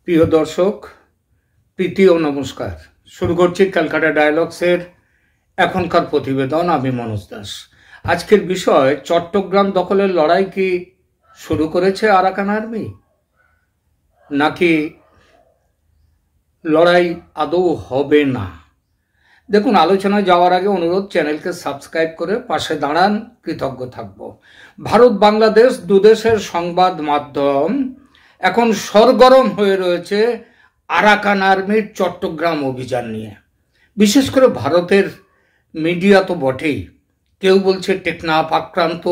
প্রিয় দর্শক, প্রীতি ও নমস্কার। শুরু করছি ক্যালকাটা ডায়ালগসের এখনকার প্রতিবেদন। আমি মনোজ দাস। আজকের বিষয়, চট্টগ্রাম দখলের লড়াই কি শুরু করেছে আরাকান আর্মি, নাকি লড়াই আদৌ হবে না? দেখুন, আলোচনায় যাওয়ার আগে অনুরোধ, চ্যানেলকে সাবস্ক্রাইব করে পাশে দাঁড়ান, কৃতজ্ঞ থাকব। ভারত বাংলাদেশ দুদেশের সংবাদ মাধ্যম এখন সরগরম হয়ে রয়েছে আরাকান আর্মির চট্টগ্রাম অভিযান নিয়ে। বিশেষ করে ভারতের মিডিয়া তো বটেই। কেউ বলছে টেকনাফ আক্রান্ত,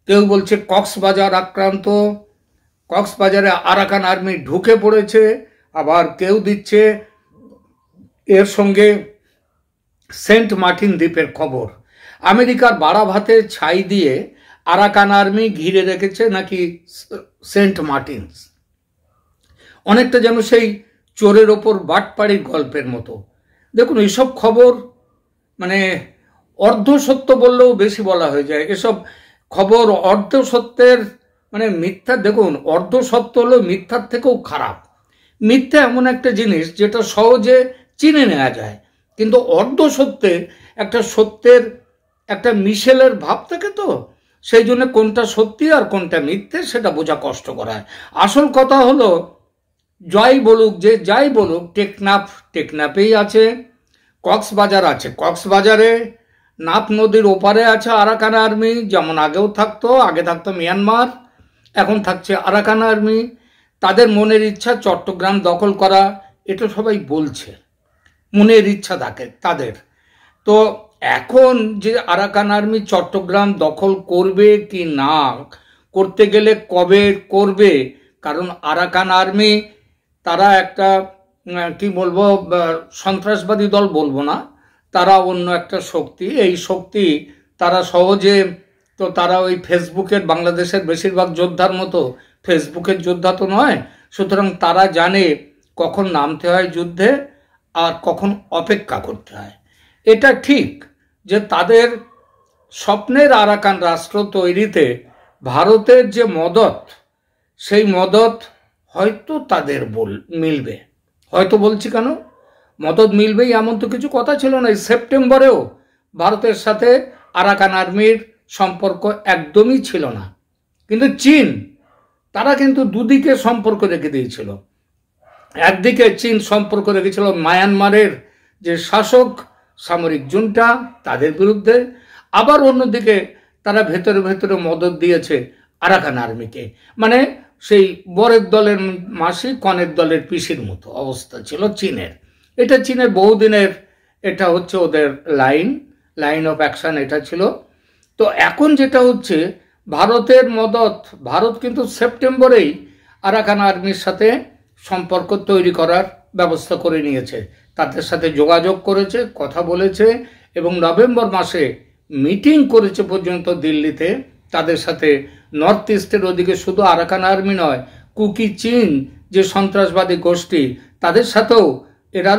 কেউ বলছে কক্সবাজার আক্রান্ত, কক্সবাজারে আরাকান আর্মি ঢুকে পড়েছে, আবার কেউ দিচ্ছে এর সঙ্গে সেন্ট মার্টিন দ্বীপের খবর। আমেরিকার বাড়াভাতে ছাই দিয়ে আরাকান আর্মি ঘিরে রেখেছে নাকি সেন্ট মার্টিনস। অনেকটা যেন সেই চোরের ওপর বাটপাড়ির গল্পের মতো। দেখুন, এইসব খবর মানে অর্ধ সত্য বললেও বেশি বলা হয়ে যায়। এসব খবর অর্ধ সত্যের মানে মিথ্যা। দেখুন, অর্ধ সত্য হলো মিথ্যার থেকেও খারাপ। মিথ্যা এমন একটা জিনিস যেটা সহজে চিনে নেওয়া যায়, কিন্তু অর্ধ সত্যে একটা সত্যের একটা মিশেলের ভাব থাকে, তো সেই জন্য কোনটা সত্যি আর কোনটা মিথ্যে সেটা বোঝা কষ্টকর হয়। আসল কথা হলো, যাই বলুক, যে যাই বলুক, টেকনাফেই আছে, কক্সবাজার আছে, কক্সবাজারে নাফ নদীর ওপারে আছে আরাকান আর্মি। যেমন আগে থাকতো মিয়ানমার, এখন থাকছে আরাকান আর্মি। তাদের মনের ইচ্ছা চট্টগ্রাম দখল করা, এটা সবাই বলছে, মনের ইচ্ছা থাকে তাদের। তো এখন যে আরাকান আর্মি চট্টগ্রাম দখল করবে কি না, করতে গেলে কবে করবে, কারণ আরাকান আর্মি তারা একটা কি বলবো, সন্ত্রাসবাদী দল বলবো না, তারা অন্য একটা শক্তি। এই শক্তি তারা সহজে, তো তারা ওই ফেসবুকের, বাংলাদেশের বেশিরভাগ যোদ্ধার মতো ফেসবুকের যোদ্ধা তো নয়। সুতরাং তারা জানে কখন নামতে হয় যুদ্ধে আর কখন অপেক্ষা করতে হয়। এটা ঠিক যে তাদের স্বপ্নের আরাকান রাষ্ট্র তৈরিতে ভারতের যে মদত, সেই মদত হয়তো তাদের মিলবে। হয়তো বলছি কেন, মদত মিলবেই এমন তো কিছু কথা ছিল না। সেপ্টেম্বরেও ভারতের সাথে আরাকান আর্মির সম্পর্ক একদমই ছিল না, কিন্তু চীন তারা কিন্তু দুদিকে সম্পর্ক রেখে দিয়েছিল। একদিকে চীন সম্পর্ক রেখেছিল মায়ানমারের যে শাসক সামরিক জুন্টা, তাদের বিরুদ্ধে, আবার অন্যদিকে তারা ভেতরে ভেতরে মদত দিয়েছে আরাকান আর্মিকে। মানে সেই বরের দলের মাসি কনের দলের পিসির মতো অবস্থা ছিল চীনের। এটা চীনের বহুদিনের, এটা হচ্ছে ওদের লাইন অফ অ্যাকশন এটা ছিল। তো এখন যেটা হচ্ছে, ভারতের মদত, ভারত কিন্তু সেপ্টেম্বরেই আরাকান আর্মির সাথে সম্পর্ক তৈরি করার ব্যবস্থা করে নিয়েছে, তাদের সাথে যোগাযোগ করেছে, কথা বলেছে, এবং নভেম্বর মাসে মিটিং করেছে পর্যন্ত দিল্লিতে তাদের সাথে। নর্থ ইস্টের ওদিকে শুধু আরাকান আর্মি নয়, কুকি চীন যে সন্ত্রাসবাদী গোষ্ঠী, তাদের সাথেও এরা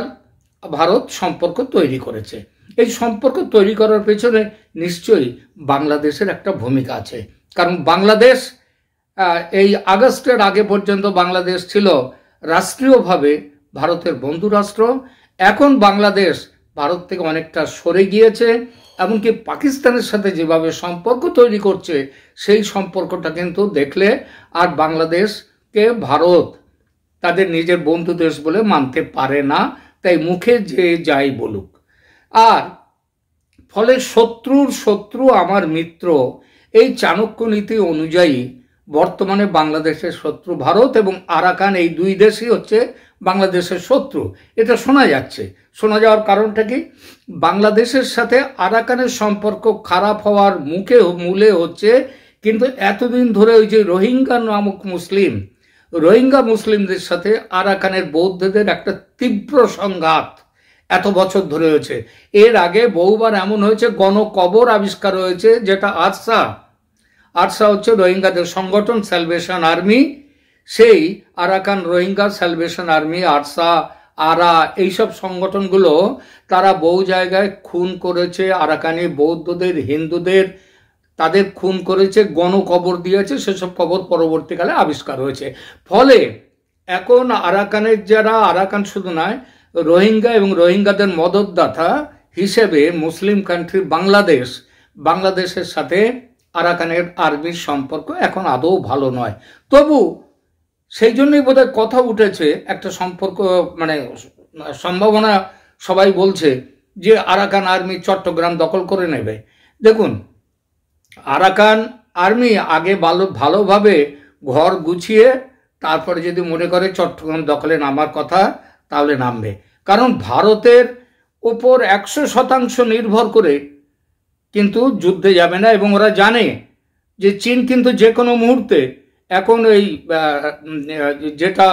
ভারত সম্পর্ক তৈরি করেছে। এই সম্পর্ক তৈরি করার পেছনে নিশ্চয়ই বাংলাদেশের একটা ভূমিকা আছে। কারণ বাংলাদেশ এই আগস্টের আগে পর্যন্ত বাংলাদেশ ছিল রাষ্ট্রীয়ভাবে ভারতের বন্ধু রাষ্ট্র। এখন বাংলাদেশ ভারত থেকে অনেকটা সরে গিয়েছে, এমনকি পাকিস্তানের সাথে যেভাবে সম্পর্ক তৈরি করছে, সেই সম্পর্কটা কিন্তু দেখলে আর বাংলাদেশকে ভারত তাদের নিজের বন্ধু দেশ বলে মানতে পারে না। তাই মুখে যে যাই বলুক, আর ফলে শত্রুর শত্রু আমার মিত্র, এই চাণক্য নীতি অনুযায়ী বর্তমানে বাংলাদেশের শত্রু ভারত, এবং আরাকান, এই দুই দেশই হচ্ছে বাংলাদেশের শত্রু। এটা শোনা যাচ্ছে। শোনা যাওয়ার কারণটা কি, বাংলাদেশের সাথে আরাকানের সম্পর্ক খারাপ হওয়ার মূলে হচ্ছে কিন্তু এতদিন ধরে ওই যে রোহিঙ্গা নামক রোহিঙ্গা মুসলিমদের সাথে আরাকানের বৌদ্ধদের একটা তীব্র সংঘাত এত বছর ধরে হয়েছে। এর আগে বহুবার এমন হয়েছে, গণকবর আবিষ্কার হয়েছে, যেটা আরসা হচ্ছে রোহিঙ্গাদের সংগঠন, স্যালভেশন আর্মি, সেই Arakan Rohingya salvation army, ARSA, আরা, এইসব সংগঠনগুলো তারা বহু জায়গায় খুন করেছে আরাকানি বৌদ্ধদের, হিন্দুদের, তাদের খুন করেছে, গণকবর দিয়েছে। সেসব কবর পরবর্তীকালে আবিষ্কার হয়েছে। ফলে এখন আরাকানের যারা, আরাকান শুধু নয়, রোহিঙ্গা এবং রোহিঙ্গাদের মদতদাতা হিসেবে মুসলিম কান্ট্রি বাংলাদেশের সাথে আরাকানের আর্মির সম্পর্ক এখন আদৌ ভালো নয়। তবু সেই জন্যই বোধহয় কথা উঠেছে, একটা সম্পর্ক মানে সম্ভাবনা সবাই বলছে যে আরাকান আর্মি চট্টগ্রাম দখল করে নেবে। দেখুন, আরাকান আর্মি আগে ভালোভাবে ঘর গুছিয়ে তারপরে যদি মনে করে চট্টগ্রাম দখলে নামার কথা, তাহলে নামবে। কারণ ভারতের ওপর 100% নির্ভর করে কিন্তু যুদ্ধে যাবে না, এবং ওরা জানে যে চীন কিন্তু যে কোনো মুহূর্তে এখন এই যেটা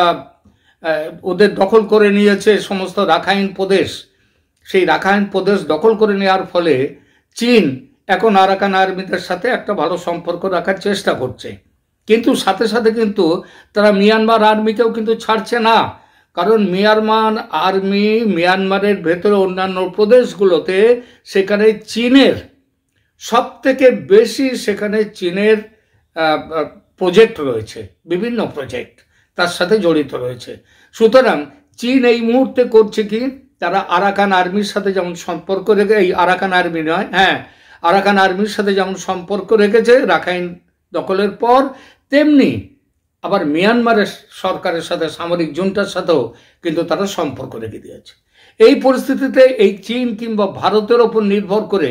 ওদের দখল করে নিয়েছে সমস্ত রাখাইন প্রদেশ, সেই রাখাইন প্রদেশ দখল করে নেওয়ার ফলে চীন এখন আরাকান আর্মিদের সাথে একটা ভালো সম্পর্ক রাখার চেষ্টা করছে। কিন্তু সাথে সাথে কিন্তু তারা মিয়ানমার আর্মিকেও কিন্তু ছাড়ছে না। কারণ মিয়ানমারের ভেতরে অন্যান্য প্রদেশগুলোতে সেখানে চীনের সবথেকে বেশি চীনের প্রজেক্ট রয়েছে, বিভিন্ন প্রজেক্ট তার সাথে জড়িত রয়েছে। সুতরাং চীন এই মুহূর্তে করছে কি, তারা আরাকান আর্মির সাথে যেমন সম্পর্ক রেখে, এই আরাকান আর্মি নয়, হ্যাঁ, আরাকান আর্মির সাথে যেমন সম্পর্ক রেখেছে রাখাইন দখলের পর, তেমনি আবার মিয়ানমারের সরকারের সাথে, সামরিক জুন্টার সাথেও কিন্তু তারা সম্পর্ক রেখে দিয়েছে। এই পরিস্থিতিতে এই চীন কিংবা ভারতের ওপর নির্ভর করে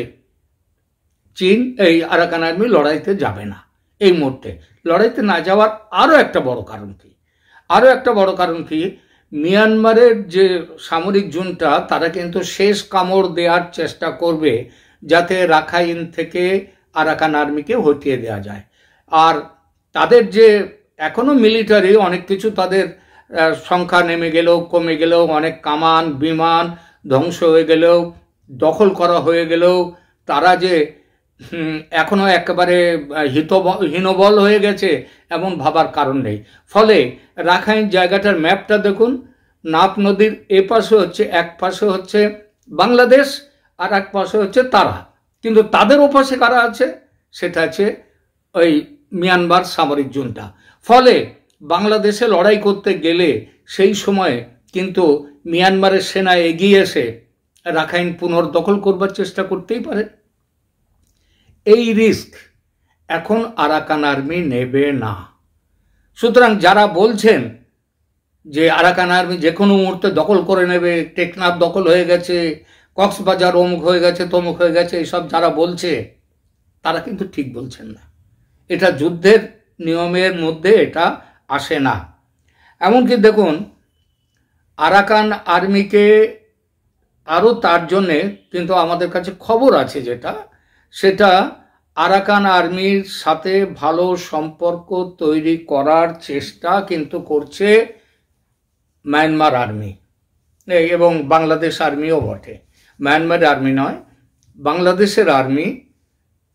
চীন এই আরাকান আর্মি লড়াইতে যাবে না। এই মুহূর্তে লড়াইতে না যাওয়ার আরও একটা বড় কারণ কি, মিয়ানমারের যে সামরিক জুন্টা তারা কিন্তু শেষ কামড় দেওয়ার চেষ্টা করবে যাতে রাখাইন থেকে আরাকান আর্মিকে হটিয়ে দেওয়া যায়। আর তাদের যে এখনো মিলিটারি অনেক কিছু, তাদের সংখ্যা নেমে গেলেও, কমে গেলেও, অনেক কামান বিমান ধ্বংস হয়ে গেলেও, দখল করা হয়ে গেলেও, তারা যে এখনো একেবারে হীনবল হয়ে গেছে এমন ভাবার কারণ নেই। ফলে রাখাইন জায়গাটার ম্যাপটা দেখুন, নাপ নদীর এক পাশে হচ্ছে বাংলাদেশ আর এক পাশে হচ্ছে তারা, কিন্তু তাদের ওপাশে কারা আছে, সেটা আছে ওই মিয়ানমার সামরিক জুন্টা। ফলে বাংলাদেশে লড়াই করতে গেলে সেই সময় কিন্তু মিয়ানমারের সেনা এগিয়ে এসে রাখাইন পুনর্দখল করবার চেষ্টা করতেই পারে। এই রিস্ক এখন আরাকান আর্মি নেবে না। সুতরাং যারা বলছেন যে আরাকান আর্মি যে কোনো মুহূর্তে দখল করে নেবে, টেকনাফ দখল হয়ে গেছে, কক্সবাজার অমুক হয়ে গেছে, তমুক হয়ে গেছে, এইসব যারা বলছে তারা কিন্তু ঠিক বলছেন না। এটা যুদ্ধের নিয়মের মধ্যে এটা আসে না। এমনকি দেখুন, আরাকান আর্মিকে আরও তার জন্যে কিন্তু আমাদের কাছে খবর আছে, সেটা আরাকান আর্মির সাথে ভালো সম্পর্ক তৈরি করার চেষ্টা কিন্তু করছে মায়ানমার আর্মি এবং বাংলাদেশ আর্মিও বটে। মায়ানমার আর্মি নয়, বাংলাদেশের আর্মি,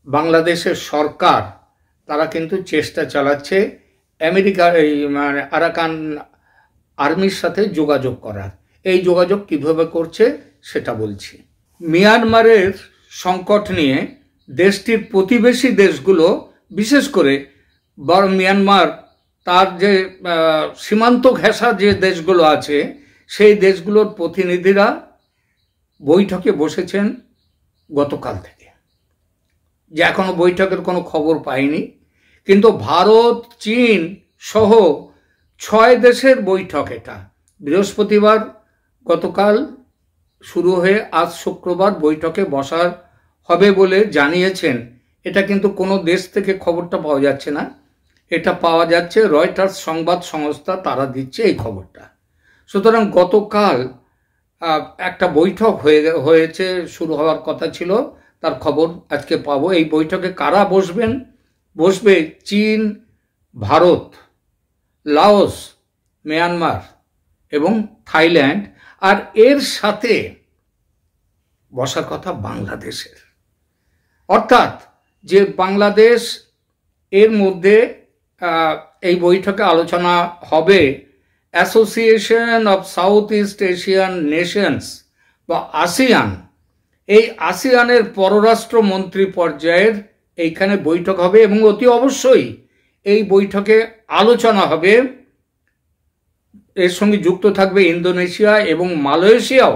বাংলাদেশের সরকার, তারা কিন্তু চেষ্টা চালাচ্ছে মানে আরাকান আর্মির সাথে যোগাযোগ করার। এই যোগাযোগ কিভাবে করছে সেটা বলছি। মিয়ানমারের সংকট নিয়ে দেশটির প্রতিবেশী দেশগুলো, বিশেষ করে মিয়ানমার তার যে সীমান্ত ঘেঁষা যে দেশগুলো আছে, সেই দেশগুলোর প্রতিনিধিরা বৈঠকে বসেছেন গতকাল থেকে। যে এখনো বৈঠকের কোনো খবর পাইনি, কিন্তু ভারত, চীন সহ 6 দেশের বৈঠক। এটা বৃহস্পতিবার গতকাল শুরু হয়ে আজ শুক্রবার বৈঠকে বসার হবে বলে জানিয়েছেন। এটা কিন্তু কোনো দেশ থেকে খবরটা পাওয়া যাচ্ছে না, এটা পাওয়া যাচ্ছে রয়টার্স সংবাদ সংস্থা, তারা দিচ্ছে এই খবরটা। সুতরাং গতকাল একটা বৈঠক হয়েছে, শুরু হওয়ার কথা ছিল, তার খবর আজকে পাবো। এই বৈঠকে কারা বসবে চীন, ভারত, লাওস, মিয়ানমার এবং থাইল্যান্ড। আর এর সাথে বসার কথা বাংলাদেশের, অর্থাৎ যে বাংলাদেশ এর মধ্যে এই বৈঠকে আলোচনা হবে association of south east Asian Nations বা আসিয়ান। এই আসিয়ানের পররাষ্ট্রমন্ত্রী পর্যায়ের এইখানে বৈঠক হবে, এবং অতি অবশ্যই এই বৈঠকে আলোচনা হবে এর সঙ্গে যুক্ত থাকবে ইন্দোনেশিয়া এবং মালয়েশিয়াও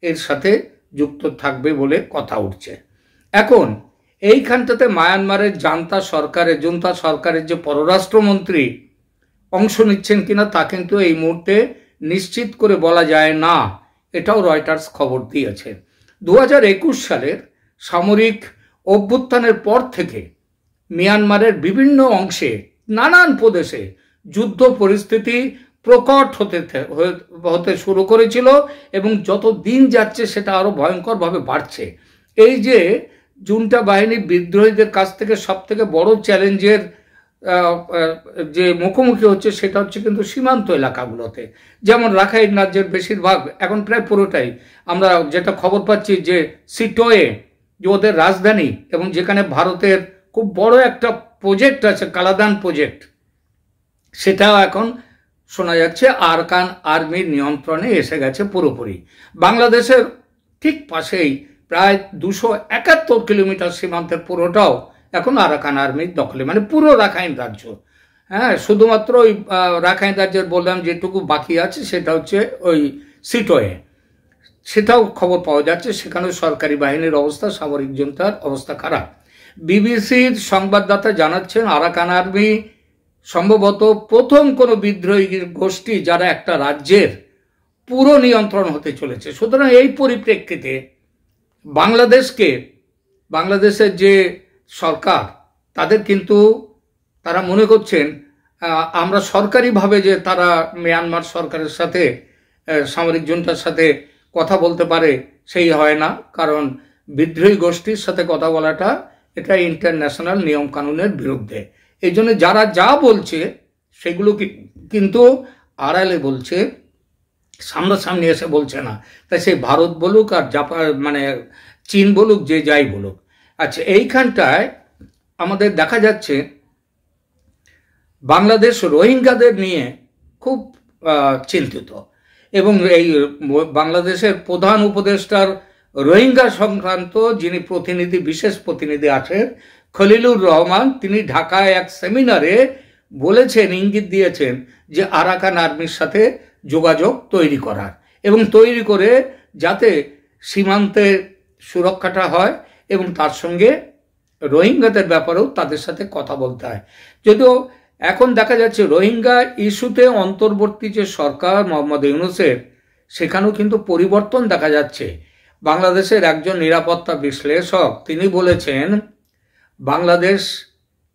এর সাথে যুক্ত থাকবে বলে কথা উঠছে। এখন এইখানটাতে মায়ানমারের জুন্তা সরকারের যে পররাষ্ট্রমন্ত্রী অংশ নিচ্ছেন কিনা তা কিন্তু এই মুহূর্তে নিশ্চিত করে বলা যায় না, এটাও রয়টার্স খবর দিয়েছে। 2021 সালের সামরিক অভ্যুত্থানের পর থেকে মিয়ানমারের বিভিন্ন অংশে নানান প্রদেশে যুদ্ধ পরিস্থিতি প্রকট হতে শুরু করেছিল এবং যত দিন যাচ্ছে সেটা আরো ভয়ঙ্করভাবে বাড়ছে। এই যে জুন্টা বাহিনী বিদ্রোহীদের কাছ থেকে সব থেকে বড় চ্যালেঞ্জের যে মুখোমুখি হচ্ছে সেটা হচ্ছে কিন্তু সীমান্ত এলাকাগুলোতে, যেমন রাখাইন রাজ্যের বেশিরভাগ, এখন প্রায় পুরোটাই আমরা যেটা খবর পাচ্ছি যে সিটোয়ে যে ওদের রাজধানী এবং যেখানে ভারতের খুব বড় একটা প্রজেক্ট আছে, কালাদান প্রজেক্ট, সেটাও এখন শোনা যাচ্ছে আরাকান আর্মির নিয়ন্ত্রণে এসে গেছে পুরোপুরি। বাংলাদেশের ঠিক পাশেই প্রায় 271 কিলোমিটার সীমান্তের পুরোটাও এখন আরাকান আর্মির দখলে, মানে পুরো রাখাইন রাজ্য। হ্যাঁ, শুধুমাত্র ওই রাখাইন রাজ্যের বললাম যেটুকু বাকি আছে সেটা হচ্ছে ওই সিটোয়ে, সেটাও খবর পাওয়া যাচ্ছে সেখানে সরকারি বাহিনীর অবস্থা, সামরিক জনতার অবস্থা খারাপ। বিবিসির সংবাদদাতা জানাচ্ছেন আরাকান আর্মি সম্ভবত প্রথম কোনো বিদ্রোহী গোষ্ঠী যারা একটা রাজ্যের পুরো নিয়ন্ত্রণ হতে চলেছে। সুতরাং এই পরিপ্রেক্ষিতে বাংলাদেশের যে সরকার তারা মনে করছেন আমরা সরকারিভাবে যে তারা মিয়ানমার সরকারের সাথে সামরিক জনতার সাথে কথা বলতে পারে সেই হয় না, কারণ বিদ্রোহী গোষ্ঠীর সাথে কথা বলাটা এটা ইন্টারন্যাশনাল নিয়ম কানুনের বিরুদ্ধে। এই জন্য যারা যা বলছে সেগুলো কিন্তু আড়ালে বলছে, সামনাসামনি এসে বলছে না। তাই সেই ভারত বলুক আর জাপান মানে চীন বলুক, যে যাই বলুক। আচ্ছা, এইখানটায় আমাদের দেখা যাচ্ছে বাংলাদেশ রোহিঙ্গাদের নিয়ে খুব চিন্তিত এবং এই বাংলাদেশের প্রধান উপদেষ্টার রোহিঙ্গা সংক্রান্ত যিনি বিশেষ প্রতিনিধি আছেন খলিলুর রহমান, তিনি ঢাকায় এক সেমিনারে বলেছেন, ইঙ্গিত দিয়েছেন যে আরাকান আর্মির সাথে যোগাযোগ তৈরি করার এবং তৈরি করে যাতে সীমান্তে সুরক্ষাটা হয় এবং তার সঙ্গে রোহিঙ্গাদের ব্যাপারেও তাদের সাথে কথা বলতে হয়। যদিও এখন দেখা যাচ্ছে রোহিঙ্গা ইস্যুতে অন্তর্বর্তী যে সরকার মোহাম্মদ ইউনূসের, সেখানেও কিন্তু পরিবর্তন দেখা যাচ্ছে। বাংলাদেশের একজন নিরাপত্তা বিশ্লেষক তিনি বলেছেন বাংলাদেশ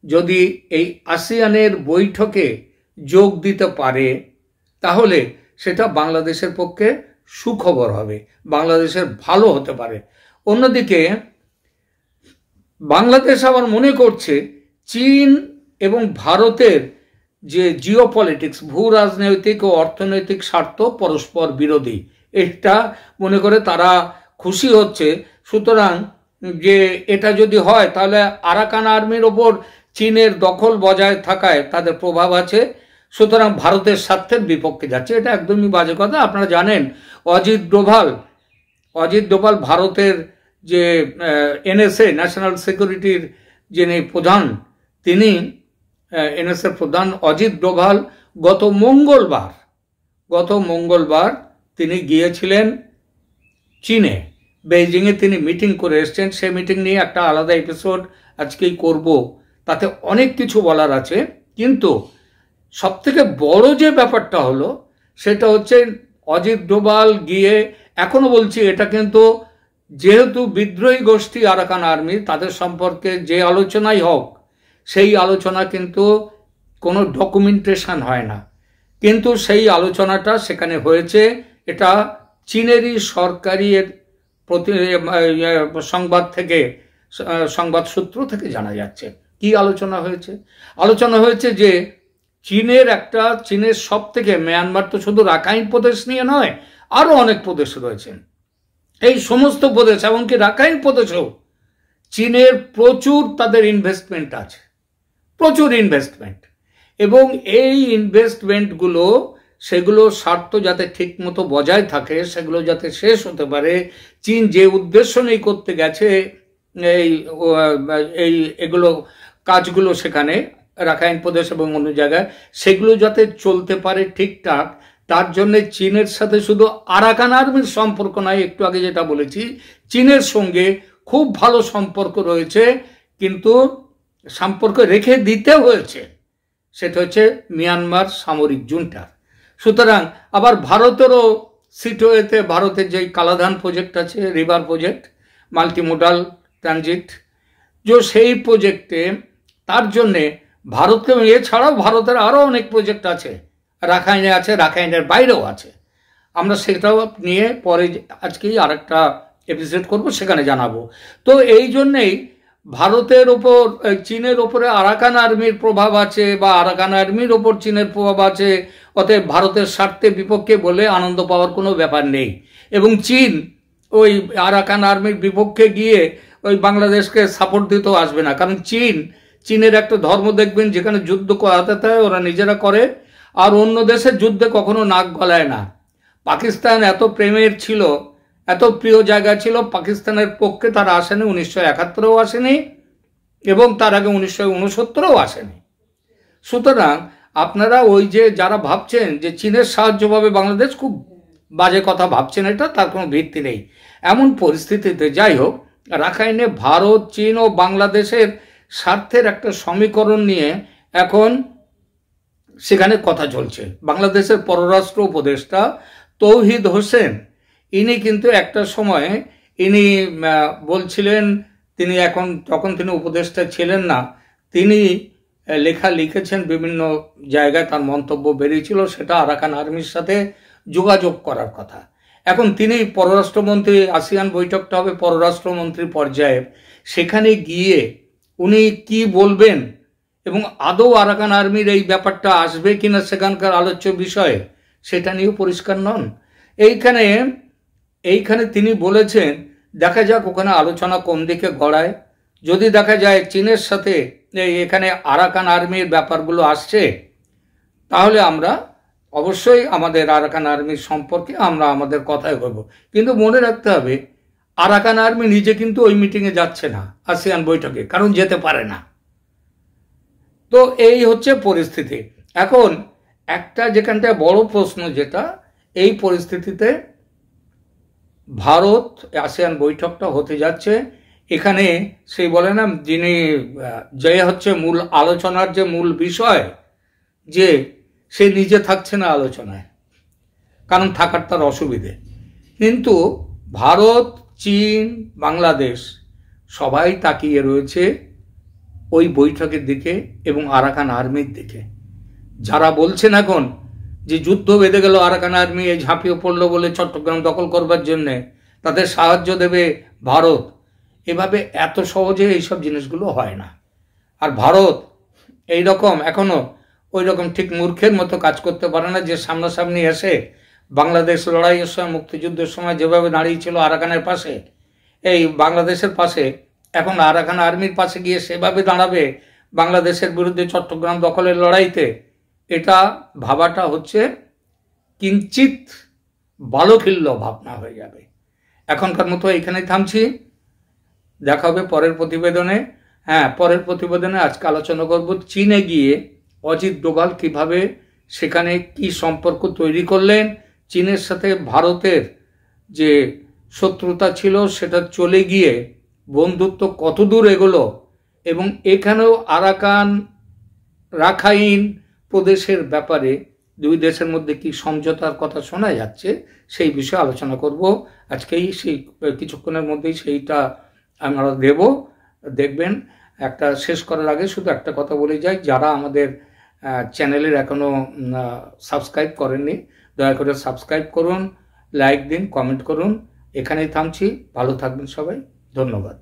যদি এই আসিয়ানের বৈঠকে যোগ দিতে পারে তাহলে সেটা বাংলাদেশের পক্ষে সুখবর হবে, বাংলাদেশের ভালো হতে পারে। অন্যদিকে বাংলাদেশ আবার মনে করছে চীন এবং ভারতের যে জিওপলিটিক্স, ভূ রাজনৈতিক ও অর্থনৈতিক স্বার্থ পরস্পর বিরোধী, এটা মনে করে তারা খুশি হচ্ছে। সুতরাং যে এটা যদি হয় তাহলে আরাকান আর্মির ওপর চীনের দখল বজায় থাকায় তাদের প্রভাব আছে, সুতরাং ভারতের স্বার্থের বিপক্ষে যাচ্ছে। এটা একদমই বাজে কথা। আপনারা জানেন অজিত ডোভাল ভারতের যে এনএসএ ন্যাশনাল সিকিউরিটির যিনি প্রধান, তিনি এনএসএ প্রধান অজিত ডোভাল গত মঙ্গলবার তিনি গিয়েছিলেন চীনে, বেইজিংয়ে তিনি মিটিং করে এসছেন। সেই মিটিং নিয়ে একটা আলাদা এপিসোড আজকেই করব, তাতে অনেক কিছু বলার আছে। কিন্তু সবথেকে বড় যে ব্যাপারটা হলো সেটা হচ্ছে অজিত ডোভাল গিয়ে, এখনো বলছি এটা কিন্তু যেহেতু বিদ্রোহী গোষ্ঠী আরাকান আর্মি, তাদের সম্পর্কে যে আলোচনাই হোক সেই আলোচনা কিন্তু কোনো ডকুমেন্টেশন হয় না, কিন্তু সেই আলোচনাটা সেখানে হয়েছে। এটা চীনেরই সরকারি সংবাদ সূত্র থেকে জানা যাচ্ছে। কি আলোচনা হয়েছে? আলোচনা হয়েছে যে চীনের সব থেকে, মিয়ানমার তো শুধু রাখাইন প্রদেশ নিয়ে নয়, আরো অনেক প্রদেশ রয়েছে, এই সমস্ত প্রদেশ এমনকি রাখাইন প্রদেশেও চীনের প্রচুর তাদের ইনভেস্টমেন্ট আছে, প্রচুর ইনভেস্টমেন্ট, এবং এই ইনভেস্টমেন্টগুলো সেগুলোর স্বার্থ যাতে ঠিক মতো বজায় থাকে, সেগুলো যাতে শেষ হতে পারে। চীন যে উদ্দেশ্য নিয়ে করতে গেছে এগুলো কাজগুলো সেখানে রাখাইন প্রদেশ এবং অন্য জায়গায়, সেগুলো যাতে চলতে পারে ঠিকঠাক, তার জন্য চীনের সাথে শুধু আরাকান আর্মির সম্পর্ক নয়, একটু আগে যেটা বলেছি চীনের সঙ্গে খুব ভালো সম্পর্ক রয়েছে, কিন্তু সম্পর্ক রেখে দিতে হয়েছে, সেটা হচ্ছে মিয়ানমার সামরিক জুন্টার। সুতরাং আবার ভারতেরও সিটোয়েতে ভারতের যে কালাধান প্রজেক্ট আছে, রিভার প্রজেক্ট, মাল্টিমোডাল ট্রানজিট, যে সেই প্রজেক্টে তার জন্যে ভারতকে, এছাড়াও ভারতের আরও অনেক প্রজেক্ট আছে, রাখাইনে আছে, রাখাইনের বাইরেও আছে। আমরা সেটাও নিয়ে পরে আজকেই আরেকটা এপিসোড করব, সেখানে জানাবো। তো এই জন্যেই ভারতের ওপর, চীনের ওপরে আরাকান আর্মির প্রভাব আছে, বা আরাকান আর্মির ওপর চীনের প্রভাব আছে, অতএব ভারতের স্বার্থে বিপক্ষে বলে আনন্দ পাওয়ার কোনো ব্যাপার নেই। এবং চীন ওই আরাকান আর্মির বিপক্ষে গিয়ে ওই বাংলাদেশকে সাপোর্ট দিতেও আসবে না, কারণ চীনের একটা ধর্ম দেখবেন, যেখানে যুদ্ধ করাতে হয় ওরা নিজেরা করে, আর অন্য দেশের যুদ্ধে কখনো নাক গলায় না। পাকিস্তান এত প্রেমের ছিল, এত প্রিয় জায়গা ছিল, পাকিস্তানের পক্ষে তারা আসেনি, 1971-এও আসেনি, এবং তার আগে 1969-এও আসেনি। সুতরাং আপনারা ওই যে যারা ভাবছেন যে চীনের সাহায্য পাবে বাংলাদেশ, খুব বাজে কথা ভাবছেন, এটা তার কোনো ভিত্তি নেই। এমন পরিস্থিতিতে যাই হোক, রাখাইনে ভারত, চীন ও বাংলাদেশের স্বার্থের একটা সমীকরণ নিয়ে এখন সেখানে কথা চলছে। বাংলাদেশের পররাষ্ট্র উপদেষ্টা তৌহিদ হোসেন, ইনি কিন্তু একটা সময় ইনি বলছিলেন, তিনি তখন তিনি উপদেষ্টা ছিলেন না, তিনি লেখা লিখেছেন বিভিন্ন জায়গায়, তার মন্তব্য বেরিয়েছিল, সেটা আরাকান আর্মির সাথে যোগাযোগ করার কথা। এখন তিনি পররাষ্ট্রমন্ত্রী, আসিয়ান বৈঠকটা হবে পররাষ্ট্রমন্ত্রী পর্যায়ের, সেখানে গিয়ে উনি কি বলবেন এবং আদৌ আরাকান আর্মির এই ব্যাপারটা আসবে কিনা সেখানকার আলোচ্য বিষয়ে, সেটা নিয়েও পরিষ্কার নন। এইখানে তিনি বলেছেন, দেখা যাক ওখানে আলোচনা কোন দিকে গড়ায়। যদি দেখা যায় চীনের সাথে এখানে আরাকান আর্মির ব্যাপারগুলো আসছে, তাহলে আমরা অবশ্যই আমাদের আরাকান আর্মির সম্পর্কে আমরা আমাদের কথাই বলবো। কিন্তু মনে রাখতে হবে, আরাকান আর্মি নিজে কিন্তু ওই মিটিংয়ে যাচ্ছে না, আসিয়ান বৈঠকে, কারণ যেতে পারে না। তো এই হচ্ছে পরিস্থিতি। এখন একটা যেখানটা বড় প্রশ্ন, যেটা এই পরিস্থিতিতে ভারত আসিয়ান বৈঠকটা হতে যাচ্ছে, এখানে সেই বলে না, যিনি যে হচ্ছে মূল আলোচনার যে মূল বিষয়, যে সে নিজে থাকছে না আলোচনায়, কারণ থাকার তার অসুবিধে। কিন্তু ভারত, চীন, বাংলাদেশ সবাই তাকিয়ে রয়েছে ওই বৈঠকের দিকে এবং আরাকান আর্মির দিকে। যারা বলছেন এখন যে যুদ্ধ বেঁধে গেল, আরাকান আর্মি এই ঝাঁপিয়ে পড়লো বলে চট্টগ্রাম দখল করবার জন্যে, তাদের সাহায্য দেবে ভারত, এভাবে এত সহজে এইসব জিনিসগুলো হয় না। আর ভারত এই রকম এখনো ওই রকম ঠিক মূর্খের মতো কাজ করতে পারে না, যে সামনাসামনি এসে বাংলাদেশ লড়াইয়ের সময়, মুক্তিযুদ্ধের সময় যেভাবে দাঁড়িয়েছিল আরাকানের পাশে, এই বাংলাদেশের পাশে, এখন আরাকান আর্মির পাশে গিয়ে সেভাবে দাঁড়াবে বাংলাদেশের বিরুদ্ধে চট্টগ্রাম দখলের লড়াইতে, এটা ভাবাটা হচ্ছে কিঞ্চিত বালখিল্য ভাবনা হয়ে যাবে। এখনকার মতো এখানেই থামছি, দেখা হবে পরের প্রতিবেদনে। পরের প্রতিবেদনে আজকে আলোচনা করব চীনে গিয়ে অজিত ডোভাল কিভাবে সেখানে কি সম্পর্ক তৈরি করলেন, চীনের সাথে ভারতের যে শত্রুতা ছিল সেটা চলে গিয়ে বন্ধুত্ব কত দূর এগোলো, এবং এখানেও আরাকান রাখাইন প্রদেশের ব্যাপারে দুই দেশের মধ্যে কি সমঝোতার কথা শোনা যাচ্ছে, সেই বিষয়ে আলোচনা করব আজকেই। সেই কিছুক্ষণের মধ্যেই সেইটা আমরা দেখবেন। একটা শেষ করার আগে শুধু একটা কথা বলে যাই, যারা আমাদের চ্যানেলের এখনো সাবস্ক্রাইব করেননি, দয়া করে সাবস্ক্রাইব করুন, লাইক দিন, কমেন্ট করুন। এখানেই থামছি, ভালো থাকবেন সবাই, ধন্যবাদ।